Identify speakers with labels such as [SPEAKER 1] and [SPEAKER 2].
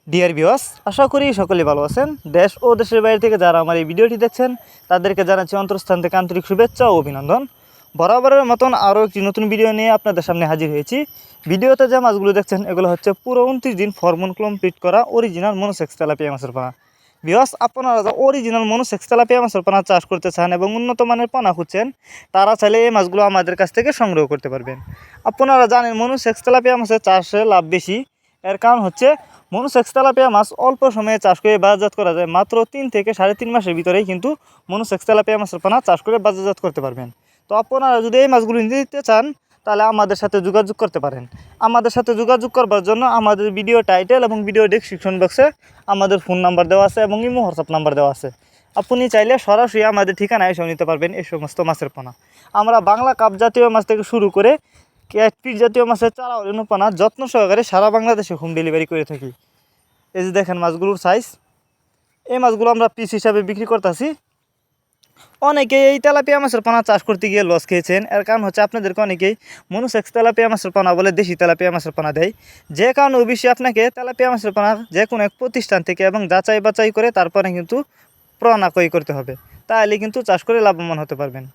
[SPEAKER 1] Dear viewers, আশা করি সকলে ভালো আছেন। দেশ ও দেশের বাইরে থেকে যারা আমার এই ভিডিওটি দেখছেন তাদেরকে জানাচ্ছি অন্তরস্থান থেকে আন্তরিক শুভেচ্ছা ও অভিনন্দন। বরাবরের মতন আরও একটি নতুন ভিডিও নিয়ে আপনাদের সামনে হাজির হয়েছি। ভিডিওতে যে মাছগুলো দেখছেন এগুলো হচ্ছে পুরো 29 দিন হরমোন কমপ্লিট করা অরিজিনাল মনোসেক্স তেলাপিয়া মাছের পোনা। ভিউয়ার্স, আপনারা যারা অরিজিনাল মনোসেক্স তেলাপিয়া মাছের পোনা চাষ করতে চান এবং উন্নত মানের পোনা খুঁজছেন, তারা চাইলে এই মাছগুলো আমাদের কাছ থেকে সংগ্রহ করতে পারবেন। আপনারা জানেন মনোসেক্স তেলাপিয়া মাছের চাষে লাভ বেশি। এর কারণ হচ্ছে মনোসেক্স তেলাপিয়া মাছ অল্প সময়ে চাষ করে বাজারজাত করা যায়। মাত্র 3 থেকে 3.5 মাসের ভিতরেই কিন্তু মনোসেক্স তেলাপিয়া মাছের পোনা চাষ করে বাজারজাত করতে পারবেন। তো আপনারা যদি এই মাছগুলো নিতে চান তাহলে আমাদের সাথে যোগাযোগ করতে পারেন। আমাদের সাথে যোগাযোগ করবার জন্য আমাদের ভিডিও টাইটেল এবং ভিডিও ডেসক্রিপশন বক্সে আমাদের ফোন নাম্বার দেওয়া আছে এবং ইমো হোয়াটসঅ্যাপ নাম্বার দেওয়া আছে। আপনি চাইলে সরাসরি আমাদের ঠিকানায় এসে নিতে পারবেন এই সমস্ত মাছের পোনা। আমরা বাংলা কাপ জাতীয় মাছ থেকে শুরু করে ক্যাটফিশ জাতীয় মাছের চারা পোনা যত্ন সহকারে সারা বাংলাদেশে হোম ডেলিভারি করে থাকি। এই যে দেখেন মাছগুলোর সাইজ। এই মাছগুলো আমরা পিস হিসাবে বিক্রি করতেছি। অনেকেই এই তেলাপিয়া মাছের পোনা চাষ করতে গিয়ে লস খেয়েছেন। এর কারণ হচ্ছে আপনাদেরকে অনেকেই মনোসেক্স তেলাপিয়া মাছের পোনা বলে দেশি তেলাপিয়া মাছের পোনা দেয়, যে কারণে অবশ্যই আপনাকে তেলাপিয়া মাছের পোনা যে কোনো এক প্রতিষ্ঠান থেকে এবং যাচাই বাছাই করে তারপরে কিন্তু পোনা ক্রয় করতে হবে, তাহলে কিন্তু চাষ করে লাভবান হতে পারবেন।